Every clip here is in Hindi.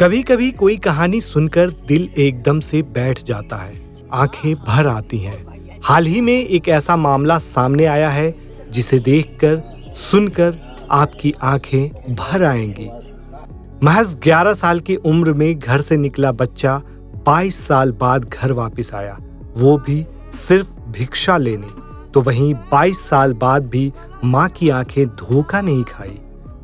कभी कभी कोई कहानी सुनकर दिल एकदम से बैठ जाता है, आंखें भर आती हैं। हाल ही में एक ऐसा मामला सामने आया है जिसे देखकर, सुनकर आपकी आंखें भर आएंगी। महज 11 साल की उम्र में घर से निकला बच्चा 22 साल बाद घर वापस आया, वो भी सिर्फ भिक्षा लेने। तो वहीं 22 साल बाद भी माँ की आंखें धोखा नहीं खाई।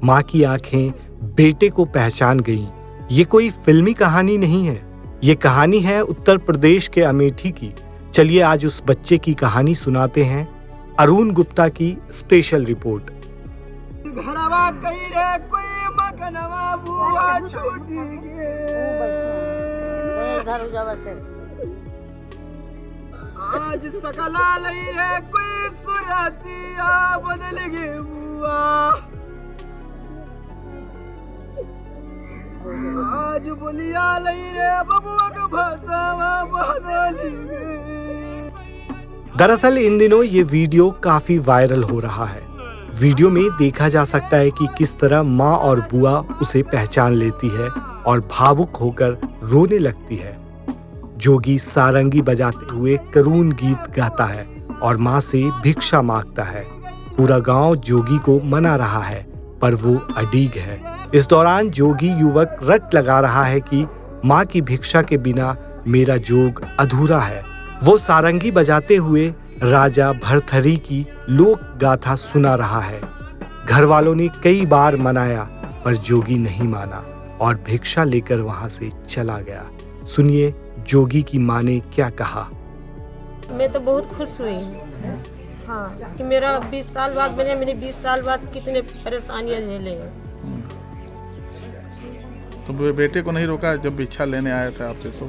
माँ की आंखें बेटे को पहचान गईं। ये कोई फिल्मी कहानी नहीं है, ये कहानी है उत्तर प्रदेश के अमेठी की। चलिए आज उस बच्चे की कहानी सुनाते हैं। अरुण गुप्ता की स्पेशल रिपोर्ट। आज सकला लई रे कोई सुरतिया बदल गे बुआ, आज बोलिया लई रे बबुआ का भाषावा बदल गे। दरअसल इन दिनों ये वीडियो काफी वायरल हो रहा है। वीडियो में देखा जा सकता है कि किस तरह माँ और बुआ उसे पहचान लेती है और भावुक होकर रोने लगती है। जोगी सारंगी बजाते हुए करुण गीत गाता है और माँ से भिक्षा मांगता है। पूरा गांव जोगी को मना रहा है, पर वो अडीग है। इस दौरान जोगी युवक रट लगा रहा है कि माँ की भिक्षा के बिना मेरा जोग अधूरा है। वो सारंगी बजाते हुए राजा भरथरी की लोक गाथा सुना रहा है। घर वालों ने कई बार मनाया, पर जोगी नहीं माना और भिक्षा लेकर वहां से चला गया। सुनिए जोगी की माँ ने क्या कहा। मैं तो बहुत खुश हुई, हाँ, कि मेरा 20 साल बाद मैंने 20 साल बाद कितने परेशानियां झेले हैं। तो बेटे को नहीं रोका जब भिक्षा लेने आया था आपसे? तो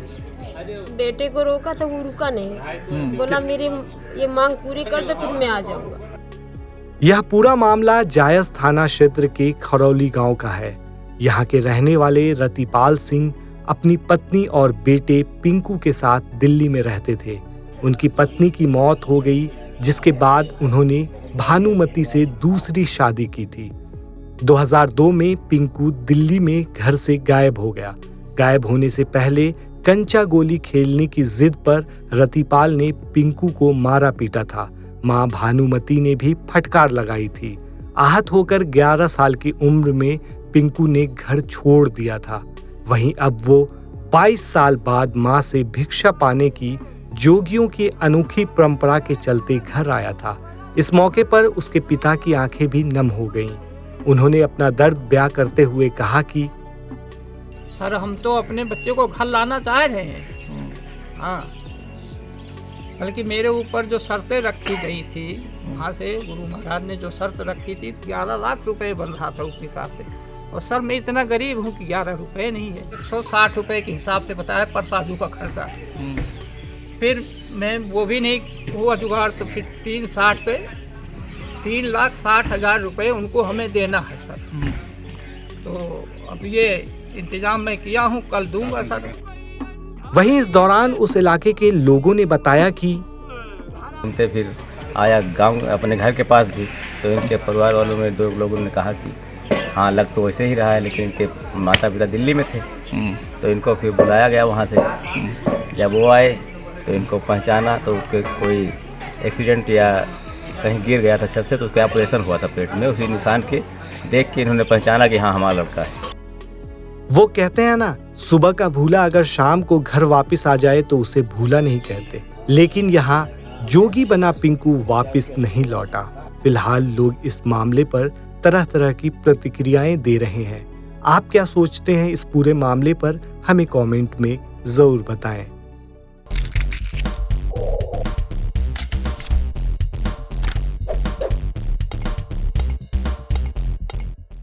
बेटे को रोका तो वो रुका नहीं, बोला मेरी ये मांग पूरी कर दे फिर मैं आ जाऊंगा। यह पूरा मामला जायस थाना क्षेत्र के खरौली गांव का है। यहाँ के रहने वाले रतिपाल सिंह अपनी पत्नी और बेटे पिंकू के साथ दिल्ली में रहते थे। उनकी पत्नी की मौत हो गई, जिसके बाद उन्होंने भानुमति से दूसरी शादी की थी। 2002 में पिंकू दिल्ली में घर से गायब हो गया। गायब होने से पहले कंचा गोली खेलने की जिद पर रतिपाल ने पिंकू को मारा पीटा था। मां भानुमति ने भी फटकार लगाई थी। आहत होकर 11 साल की उम्र में पिंकू ने घर छोड़ दिया था। वहीं अब वो 22 साल बाद मां से भिक्षा पाने की जोगियों की अनोखी परंपरा के चलते घर आया था। इस मौके पर उसके पिता की आंखें भी नम हो गईं। उन्होंने अपना दर्द बयां करते हुए कहा कि सर, हम तो अपने बच्चे को घर लाना चाह रहे हैं, हाँ, बल्कि मेरे ऊपर जो शर्तें रखी गई थी वहाँ से गुरु महाराज ने जो शर्त रखी थी 11 लाख रुपए बन रहा था उस हिसाब से। और सर मैं इतना गरीब हूँ कि 11 रुपए नहीं है, 160 रुपए के हिसाब से बताया पर साधु का खर्चा। फिर मैं वो भी नहीं हुआ जुगाड़, तो फिर 360 पे 3,60,000 रुपए उनको हमें देना है सर। तो अब ये इंतजाम मैं किया हूँ, कल दूंगा सर। वहीं इस दौरान उस इलाके के लोगों ने बताया कि फिर आया गांव अपने घर के पास भी, तो इनके परिवार वालों में 2 लोगों ने कहा कि हाँ लग तो वैसे ही रहा है, लेकिन इनके माता पिता दिल्ली में थे। तो इनको फिर बुलाया गया वहाँ से। जब वो आए तो इनको पहचाना, तो कोई एक्सीडेंट या कहीं गिर गया था छत से, तो उसका ऑपरेशन हुआ था पेट में। उसी निशान के देख के इन्होंने पहचाना कि हाँ हमारा लड़का है। वो कहते हैं ना, सुबह का भूला अगर शाम को घर वापस आ जाए तो उसे भूला नहीं कहते। लेकिन यहाँ जोगी बना पिंकू वापस नहीं लौटा। फिलहाल लोग इस मामले पर तरह तरह की प्रतिक्रियाएं दे रहे हैं। आप क्या सोचते हैं इस पूरे मामले पर? हमें कमेंट में जरूर बताएं।